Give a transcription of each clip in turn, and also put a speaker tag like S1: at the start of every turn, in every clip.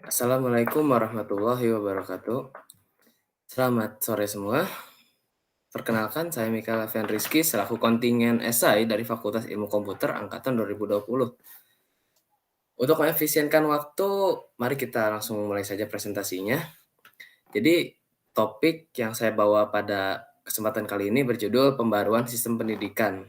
S1: Assalamualaikum warahmatullahi wabarakatuh. Selamat sore semua. Perkenalkan, saya Mikael Alfian Rizky selaku kontingen SI dari Fakultas Ilmu Komputer Angkatan 2020. Untuk mengefisienkan waktu, mari kita langsung mulai saja presentasinya. Jadi, topik yang saya bawa pada kesempatan kali ini berjudul Pembaruan Sistem Pendidikan.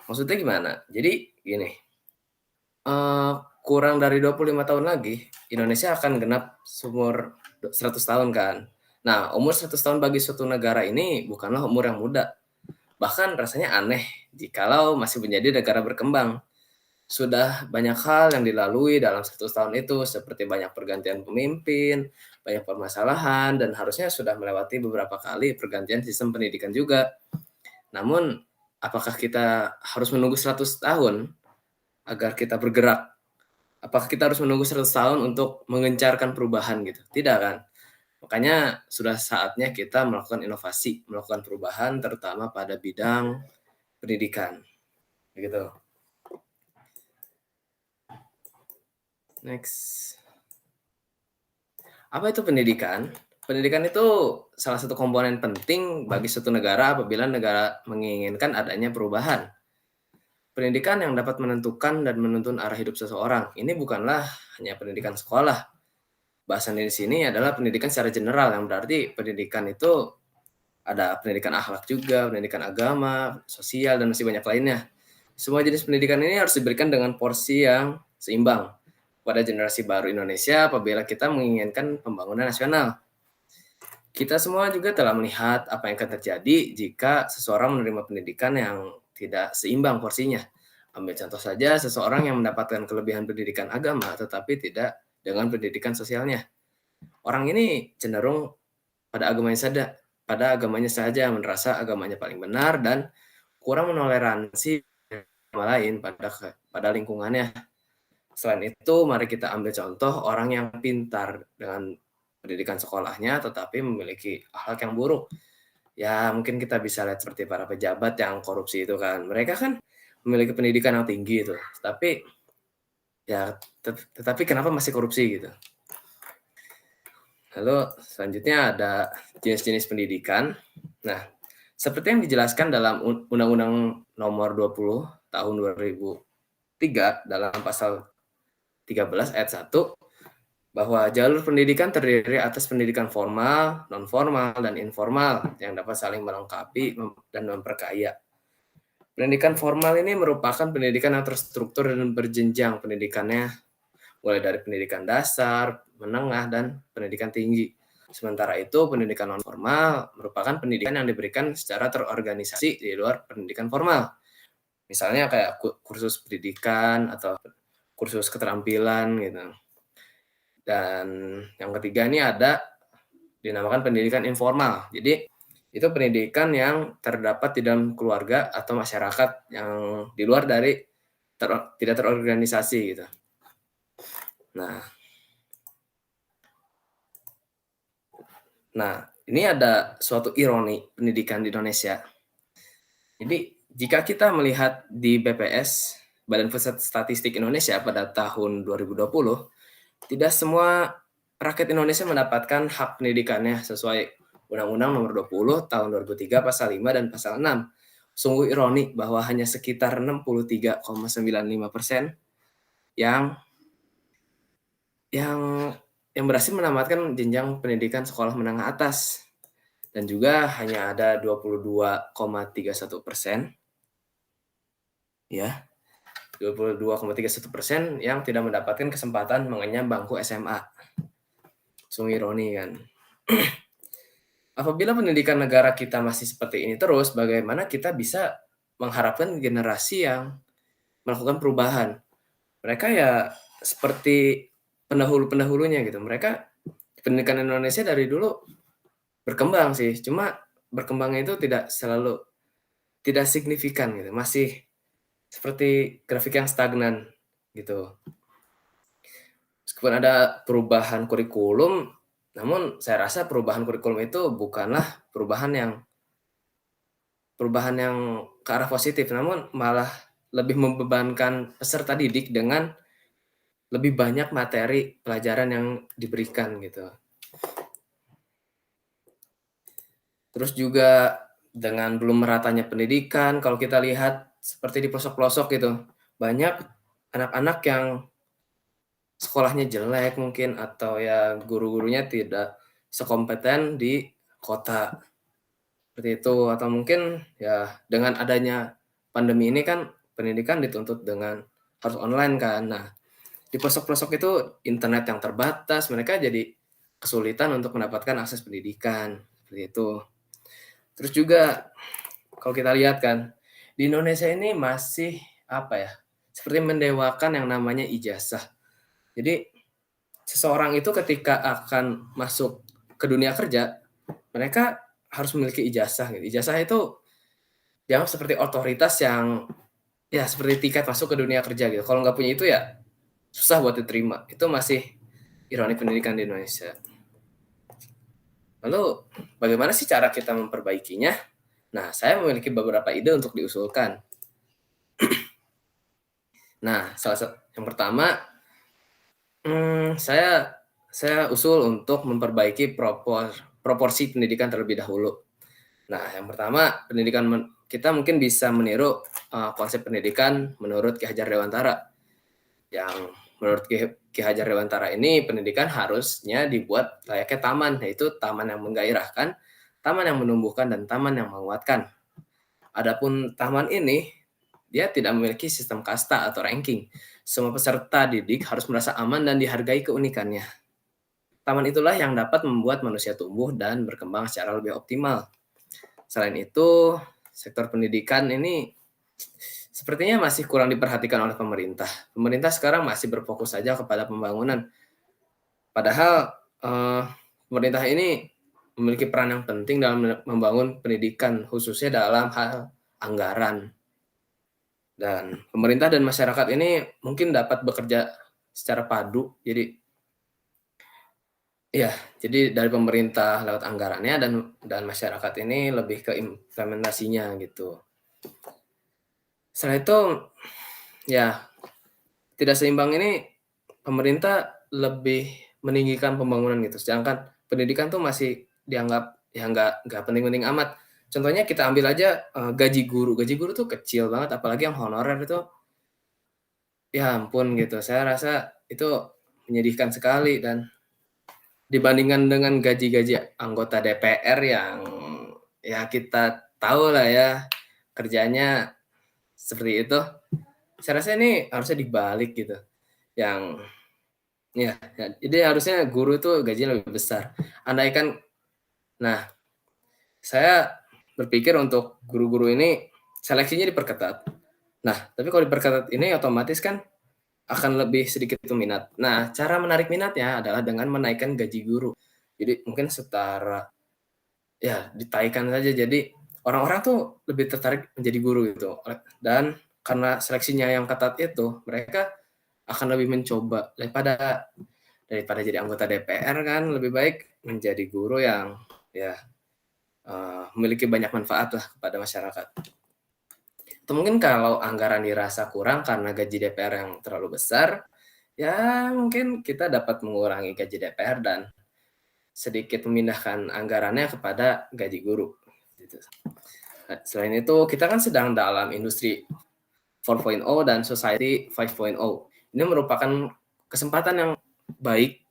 S1: Maksudnya gimana? Jadi, gini, Eee, kurang dari 25 tahun lagi, Indonesia akan genap seumur 100 tahun kan. Nah, umur 100 tahun bagi suatu negara ini bukanlah umur yang muda. Bahkan rasanya aneh jikalau masih menjadi negara berkembang. Sudah banyak hal yang dilalui dalam 100 tahun itu, seperti banyak pergantian pemimpin, banyak permasalahan, dan harusnya sudah melewati beberapa kali pergantian sistem pendidikan juga. Namun, apakah kita harus menunggu 100 tahun agar kita bergerak? Apakah kita harus menunggu 100 tahun untuk mengencarkan perubahan gitu? Tidak kan? Makanya sudah saatnya kita melakukan inovasi, melakukan perubahan terutama pada bidang pendidikan, begitu. Next. Apa itu pendidikan? Pendidikan itu salah satu komponen penting bagi suatu negara apabila negara menginginkan adanya perubahan. Pendidikan yang dapat menentukan dan menuntun arah hidup seseorang. Ini bukanlah hanya pendidikan sekolah. Bahasan di sini adalah pendidikan secara general, yang berarti pendidikan itu ada pendidikan akhlak juga, pendidikan agama, sosial, dan masih banyak lainnya. Semua jenis pendidikan ini harus diberikan dengan porsi yang seimbang pada generasi baru Indonesia apabila kita menginginkan pembangunan nasional. Kita semua juga telah melihat apa yang akan terjadi jika seseorang menerima pendidikan yang tidak seimbang porsinya. Ambil contoh saja seseorang yang mendapatkan kelebihan pendidikan agama tetapi tidak dengan pendidikan sosialnya. Orang ini cenderung pada agamanya saja merasa agamanya paling benar dan kurang menoleransi agama lain pada lingkungannya. Selain itu, mari kita ambil contoh orang yang pintar dengan pendidikan sekolahnya tetapi memiliki akhlak yang buruk. Ya, mungkin kita bisa lihat seperti para pejabat yang korupsi itu kan. Mereka kan memiliki pendidikan yang tinggi itu, tapi ya tetapi kenapa masih korupsi gitu. Lalu selanjutnya ada jenis-jenis pendidikan. Nah, seperti yang dijelaskan dalam Undang-Undang Nomor 20 Tahun 2003 dalam pasal 13 ayat 1 bahwa jalur pendidikan terdiri atas pendidikan formal, non formal, dan informal yang dapat saling melengkapi dan memperkaya. Pendidikan formal ini merupakan pendidikan yang terstruktur dan berjenjang pendidikannya, mulai dari pendidikan dasar, menengah, dan pendidikan tinggi. Sementara itu, pendidikan non formal merupakan pendidikan yang diberikan secara terorganisasi di luar pendidikan formal. Misalnya kayak kursus pendidikan atau kursus keterampilan gitu. Dan yang ketiga ini ada dinamakan pendidikan informal. Jadi itu pendidikan yang terdapat di dalam keluarga atau masyarakat yang di luar dari tidak terorganisasi gitu. Nah, ini ada suatu ironi pendidikan di Indonesia. Jadi, jika kita melihat di BPS, Badan Pusat Statistik Indonesia pada tahun 2020, tidak semua rakyat Indonesia mendapatkan hak pendidikannya sesuai Undang-Undang Nomor 20 Tahun 2003 Pasal 5 dan Pasal 6. Sungguh ironi bahwa hanya sekitar 63,95% yang yang yang berhasil menamatkan jenjang pendidikan sekolah menengah atas dan juga hanya ada 22,31% ya, 22,31% yang tidak mendapatkan kesempatan mengenyam bangku SMA. Sungguh ironi kan. Apabila pendidikan negara kita masih seperti ini terus, bagaimana kita bisa mengharapkan generasi yang melakukan perubahan? Mereka ya seperti pendahulu-pendahulunya gitu. Mereka pendidikan Indonesia dari dulu berkembang sih, cuma berkembangnya itu tidak signifikan gitu, masih seperti grafik yang stagnan gitu. Meskipun ada perubahan kurikulum, namun saya rasa perubahan kurikulum itu bukanlah perubahan yang ke arah positif, namun malah lebih membebankan peserta didik dengan lebih banyak materi pelajaran yang diberikan gitu. Terus juga dengan belum meratanya pendidikan, kalau kita lihat seperti di pelosok-pelosok gitu, banyak anak-anak yang sekolahnya jelek mungkin atau ya guru-gurunya tidak sekompeten di kota, seperti itu. Atau mungkin ya dengan adanya pandemi ini kan pendidikan dituntut dengan harus online kan. Nah, di pelosok-pelosok itu internet yang terbatas, mereka jadi kesulitan untuk mendapatkan akses pendidikan, seperti itu. Terus juga kalau kita lihat kan, di Indonesia ini masih, apa ya, seperti mendewakan yang namanya ijazah. Jadi, seseorang itu ketika akan masuk ke dunia kerja, mereka harus memiliki ijazah gitu. Ijazah itu dianggap seperti otoritas yang, ya seperti tiket masuk ke dunia kerja gitu. Kalau nggak punya itu ya susah buat diterima. Itu masih ironi pendidikan di Indonesia. Lalu, bagaimana sih cara kita memperbaikinya? Nah, saya memiliki beberapa ide untuk diusulkan. Nah, yang pertama, saya usul untuk memperbaiki proporsi pendidikan terlebih dahulu. Nah, yang pertama, kita mungkin bisa meniru, konsep pendidikan menurut Ki Hajar Dewantara. Yang menurut Ki Hajar Dewantara ini, pendidikan harusnya dibuat layaknya taman, yaitu taman yang menggairahkan, taman yang menumbuhkan, dan taman yang menguatkan. Adapun taman ini, dia tidak memiliki sistem kasta atau ranking. Semua peserta didik harus merasa aman dan dihargai keunikannya. Taman itulah yang dapat membuat manusia tumbuh dan berkembang secara lebih optimal. Selain itu, sektor pendidikan ini sepertinya masih kurang diperhatikan oleh pemerintah. Pemerintah sekarang masih berfokus saja kepada pembangunan. Padahal pemerintah ini memiliki peran yang penting dalam membangun pendidikan, khususnya dalam hal anggaran. Dan pemerintah dan masyarakat ini mungkin dapat bekerja secara padu. Jadi dari pemerintah lewat anggarannya dan masyarakat ini lebih ke implementasinya gitu. Setelah itu, ya tidak seimbang ini pemerintah lebih meninggikan pembangunan gitu, sedangkan pendidikan tuh masih dianggap ya nggak penting-penting amat. Contohnya kita ambil aja, gaji guru tuh kecil banget, apalagi yang honorer itu, ya ampun gitu, saya rasa itu menyedihkan sekali. Dan dibandingkan dengan gaji-gaji anggota DPR yang ya kita tahu lah ya kerjanya seperti itu, saya rasa ini harusnya dibalik gitu. Yang jadi harusnya guru tuh gajinya lebih besar. Andaikan, nah saya berpikir untuk guru-guru ini seleksinya diperketat. Nah, tapi kalau diperketat ini otomatis kan akan lebih sedikit minat. Nah, cara menarik minatnya adalah dengan menaikkan gaji guru. Jadi mungkin setara, ya ditaikan saja. Jadi orang-orang tuh lebih tertarik menjadi guru gitu. Dan karena seleksinya yang ketat itu, mereka akan lebih mencoba daripada jadi anggota DPR kan, lebih baik menjadi guru yang ya memiliki banyak manfaat lah kepada masyarakat. Atau mungkin kalau anggaran dirasa kurang karena gaji DPR yang terlalu besar, ya mungkin kita dapat mengurangi gaji DPR dan sedikit memindahkan anggarannya kepada gaji guru. Gitu. Nah, selain itu, kita kan sedang dalam industri 4.0 dan society 5.0. Ini merupakan kesempatan yang baik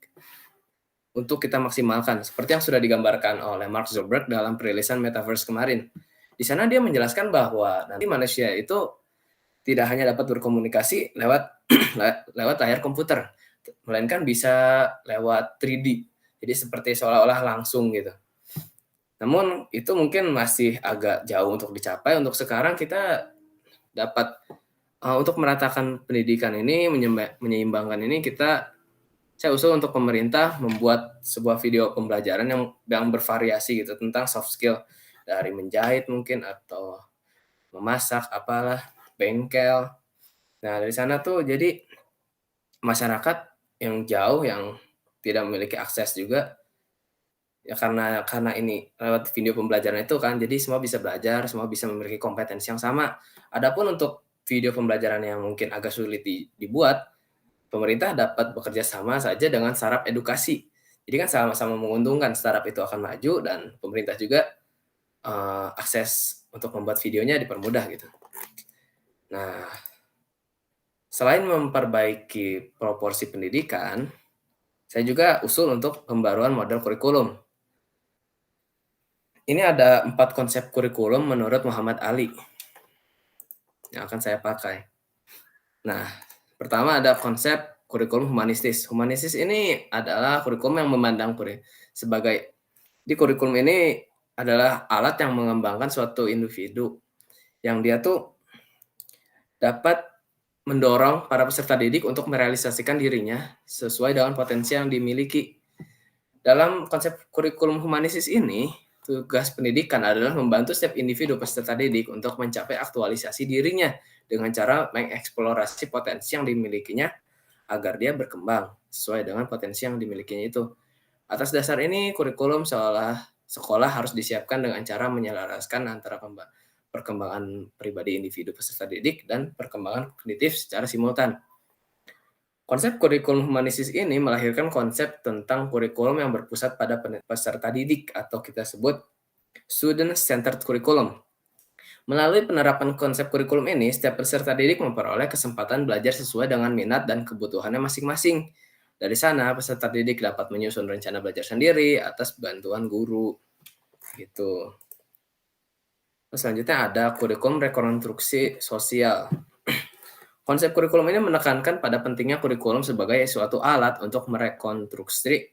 S1: untuk kita maksimalkan, seperti yang sudah digambarkan oleh Mark Zuckerberg dalam perilisan Metaverse kemarin. Di sana dia menjelaskan bahwa nanti manusia itu tidak hanya dapat berkomunikasi lewat lewat layar komputer, melainkan bisa lewat 3D. Jadi seperti seolah-olah langsung gitu. Namun itu mungkin masih agak jauh untuk dicapai. Untuk sekarang kita dapat untuk meratakan pendidikan ini, menyeimbangkan ini, saya usul untuk pemerintah membuat sebuah video pembelajaran yang bervariasi gitu tentang soft skill, dari menjahit mungkin atau memasak apalah, bengkel. Nah, dari sana tuh jadi masyarakat yang jauh yang tidak memiliki akses juga, ya karena ini lewat video pembelajaran itu kan, jadi semua bisa belajar, semua bisa memiliki kompetensi yang sama. Adapun untuk video pembelajaran yang mungkin agak sulit dibuat, Pemerintah dapat bekerja sama saja dengan startup edukasi. Jadi kan sama-sama menguntungkan, startup itu akan maju dan pemerintah juga, akses untuk membuat videonya dipermudah gitu. Nah, selain memperbaiki proporsi pendidikan, saya juga usul untuk pembaruan model kurikulum. Ini ada 4 konsep kurikulum menurut Muhammad Ali yang akan saya pakai. Nah, pertama ada konsep kurikulum humanistis. Humanistis ini adalah kurikulum yang memandang sebagai di kurikulum ini adalah alat yang mengembangkan suatu individu yang dia tuh dapat mendorong para peserta didik untuk merealisasikan dirinya sesuai dengan potensi yang dimiliki. Dalam konsep kurikulum humanistis ini, tugas pendidikan adalah membantu setiap individu peserta didik untuk mencapai aktualisasi dirinya dengan cara mengeksplorasi potensi yang dimilikinya agar dia berkembang sesuai dengan potensi yang dimilikinya itu. Atas dasar ini, kurikulum sekolah harus disiapkan dengan cara menyelaraskan antara perkembangan pribadi individu peserta didik dan perkembangan kognitif secara simultan. Konsep kurikulum humanistis ini melahirkan konsep tentang kurikulum yang berpusat pada peserta didik atau kita sebut student-centered curriculum. Melalui penerapan konsep kurikulum ini, setiap peserta didik memperoleh kesempatan belajar sesuai dengan minat dan kebutuhannya masing-masing. Dari sana, peserta didik dapat menyusun rencana belajar sendiri atas bantuan guru. Gitu. Selanjutnya ada kurikulum rekonstruksi sosial. Konsep kurikulum ini menekankan pada pentingnya kurikulum sebagai suatu alat untuk merekonstruksi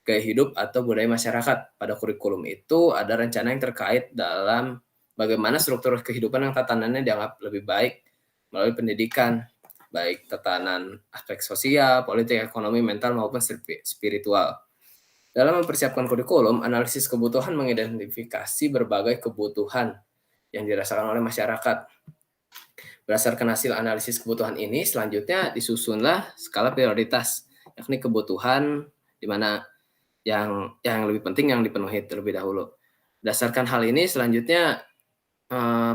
S1: gaya hidup atau budaya masyarakat. Pada kurikulum itu ada rencana yang terkait dalam bagaimana struktur kehidupan yang tatanannya dianggap lebih baik melalui pendidikan, baik tatanan aspek sosial, politik, ekonomi, mental, maupun spiritual. Dalam mempersiapkan kurikulum, analisis kebutuhan mengidentifikasi berbagai kebutuhan yang dirasakan oleh masyarakat. Berdasarkan hasil analisis kebutuhan ini, selanjutnya disusunlah skala prioritas, yakni kebutuhan di mana yang lebih penting yang dipenuhi terlebih dahulu. Berdasarkan hal ini, selanjutnya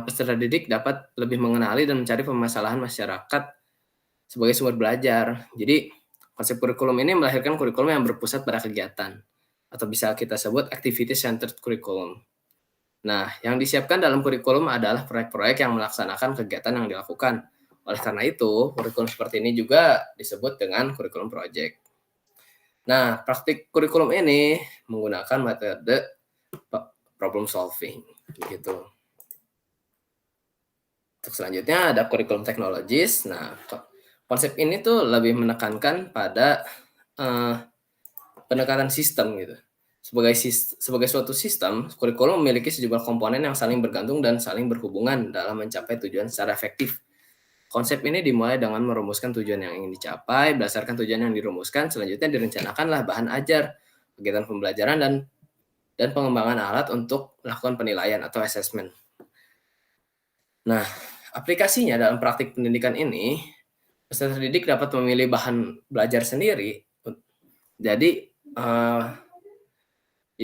S1: peserta didik dapat lebih mengenali dan mencari permasalahan masyarakat sebagai sumber belajar. Jadi, konsep kurikulum ini melahirkan kurikulum yang berpusat pada kegiatan, atau bisa kita sebut activity-centered curriculum. Nah, yang disiapkan dalam kurikulum adalah proyek-proyek yang melaksanakan kegiatan yang dilakukan. Oleh karena itu, kurikulum seperti ini juga disebut dengan kurikulum project. Nah, praktik kurikulum ini menggunakan metode problem solving, gitu. Untuk selanjutnya ada kurikulum teknologis. Nah, konsep ini tuh lebih menekankan pada pendekatan sistem gitu. Sebagai suatu sistem, kurikulum memiliki sejumlah komponen yang saling bergantung dan saling berhubungan dalam mencapai tujuan secara efektif. Konsep ini dimulai dengan merumuskan tujuan yang ingin dicapai, berdasarkan tujuan yang dirumuskan, selanjutnya direncanakanlah bahan ajar, kegiatan pembelajaran, dan pengembangan alat untuk melakukan penilaian atau assessment. Nah, aplikasinya dalam praktik pendidikan ini, peserta didik dapat memilih bahan belajar sendiri. Jadi,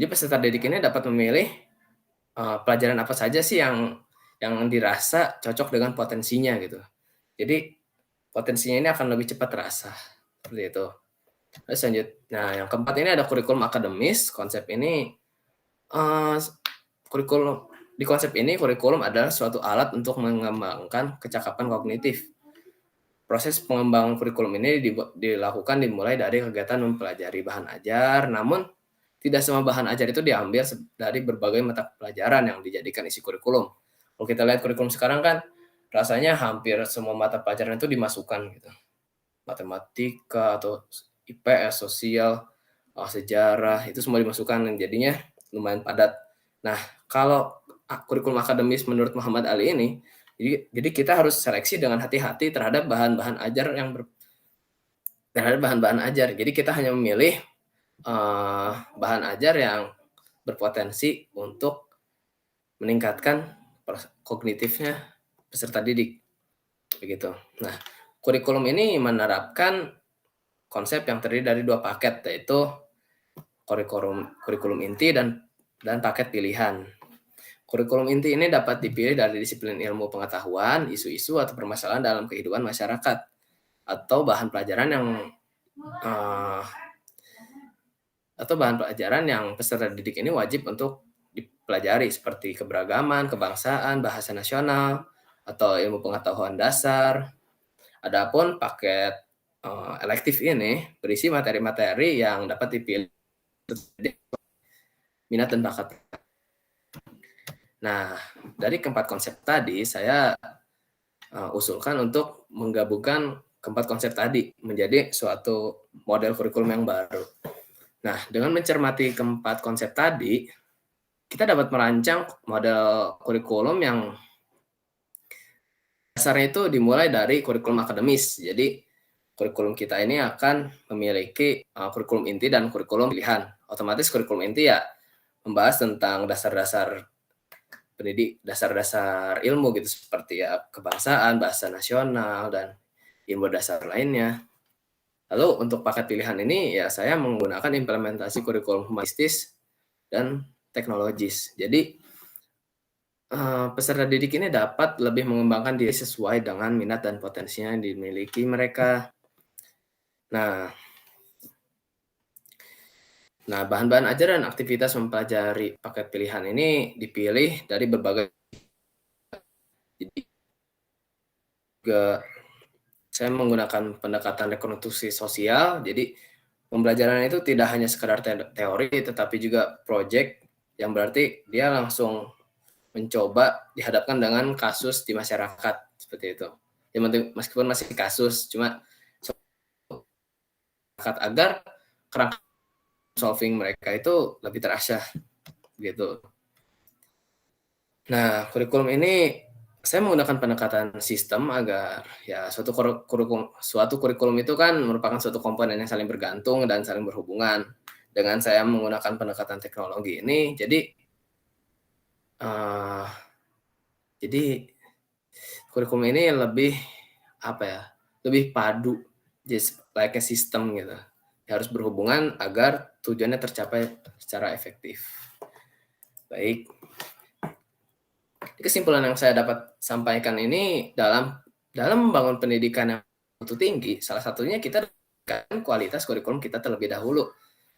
S1: peserta didik ini dapat memilih pelajaran apa saja sih yang dirasa cocok dengan potensinya gitu. Jadi potensinya ini akan lebih cepat terasa seperti itu. Terus nah yang keempat ini ada kurikulum akademis. Konsep ini kurikulum adalah suatu alat untuk mengembangkan kecakapan kognitif. Proses pengembangan kurikulum ini dimulai dari kegiatan mempelajari bahan ajar, namun tidak semua bahan ajar itu diambil dari berbagai mata pelajaran yang dijadikan isi kurikulum. Kalau kita lihat kurikulum sekarang kan rasanya hampir semua mata pelajaran itu dimasukkan gitu. Matematika atau IPS, sosial, sejarah, itu semua dimasukkan dan jadinya lumayan padat. Nah, kalau kurikulum akademis menurut Muhammad Ali ini, jadi kita harus seleksi dengan hati-hati terhadap bahan-bahan ajar terhadap bahan-bahan ajar. Jadi kita hanya memilih bahan ajar yang berpotensi untuk meningkatkan kognitifnya peserta didik. Begitu. Nah, kurikulum ini menerapkan konsep yang terdiri dari 2 paket, yaitu kurikulum inti dan paket pilihan. Kurikulum inti ini dapat dipilih dari disiplin ilmu pengetahuan, isu-isu atau permasalahan dalam kehidupan masyarakat. atau bahan pelajaran yang uh, peserta didik ini wajib untuk dipelajari seperti keberagaman, kebangsaan, bahasa nasional, atau ilmu pengetahuan dasar. Adapun paket elektif ini berisi materi-materi yang dapat dipilih minat dan bakat. Nah, dari keempat konsep tadi saya usulkan untuk menggabungkan keempat konsep tadi menjadi suatu model kurikulum yang baru. Nah, dengan mencermati keempat konsep tadi, kita dapat merancang model kurikulum yang dasarnya itu dimulai dari kurikulum akademis. Jadi, kurikulum kita ini akan memiliki kurikulum inti dan kurikulum pilihan. Otomatis kurikulum inti ya membahas tentang dasar-dasar pendidik, dasar-dasar ilmu gitu seperti ya kebangsaan, bahasa nasional, dan ilmu dasar lainnya. Lalu untuk paket pilihan ini ya saya menggunakan implementasi kurikulum humanistis dan teknologis. Jadi peserta didik ini dapat lebih mengembangkan diri sesuai dengan minat dan potensinya yang dimiliki mereka. Nah, bahan-bahan ajar dan aktivitas mempelajari paket pilihan ini dipilih dari berbagai. Jadi juga saya menggunakan pendekatan rekonstruksi sosial. Jadi pembelajaran itu tidak hanya sekedar teori, tetapi juga project yang berarti dia langsung mencoba dihadapkan dengan kasus di masyarakat seperti itu. Ya meskipun masih kasus, cuma agar kerangka solving mereka itu lebih terasa gitu. Nah, kurikulum ini saya menggunakan pendekatan sistem agar ya suatu kurikulum itu kan merupakan suatu komponen yang saling bergantung dan saling berhubungan. Dengan saya menggunakan pendekatan teknologi ini, jadi kurikulum ini lebih lebih padu, just like a system gitu. Harus berhubungan agar tujuannya tercapai secara efektif. Baik. Kesimpulan yang saya dapat sampaikan ini dalam membangun pendidikan yang mutu tinggi, salah satunya kita kan kualitas kurikulum kita terlebih dahulu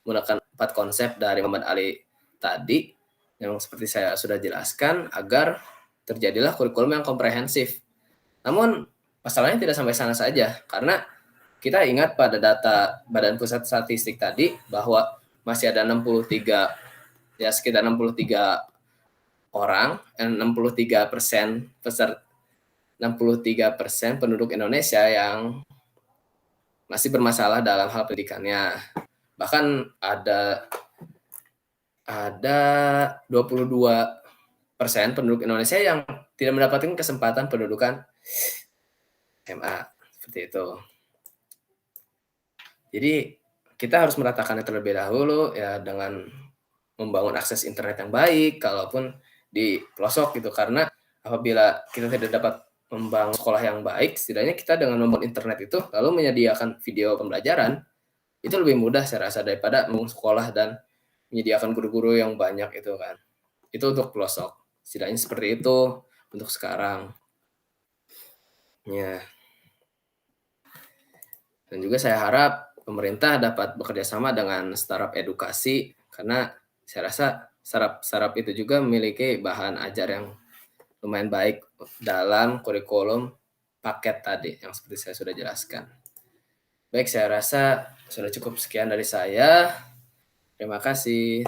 S1: menggunakan 4 konsep dari Muhammad Ali tadi yang seperti saya sudah jelaskan agar terjadilah kurikulum yang komprehensif. Namun masalahnya tidak sampai sana saja karena kita ingat pada data Badan Pusat Statistik tadi bahwa masih ada 63 ya sekitar 63 orang 63% peserta 63% penduduk Indonesia yang masih bermasalah dalam hal pendidikannya. Bahkan ada 22% penduduk Indonesia yang tidak mendapatkan kesempatan pendudukan SMA seperti itu. Jadi kita harus meratakannya terlebih dahulu ya dengan membangun akses internet yang baik, kalaupun di pelosok gitu, karena apabila kita tidak dapat membangun sekolah yang baik, setidaknya kita dengan membangun internet itu lalu menyediakan video pembelajaran itu lebih mudah saya rasa daripada membangun sekolah dan menyediakan guru-guru yang banyak itu kan. Itu untuk pelosok. Setidaknya seperti itu untuk sekarang. Ya. Dan juga saya harap pemerintah dapat bekerja sama dengan startup edukasi karena saya rasa startup itu juga memiliki bahan ajar yang lumayan baik dalam kurikulum paket tadi yang seperti saya sudah jelaskan. Baik, saya rasa sudah cukup sekian dari saya. Terima kasih.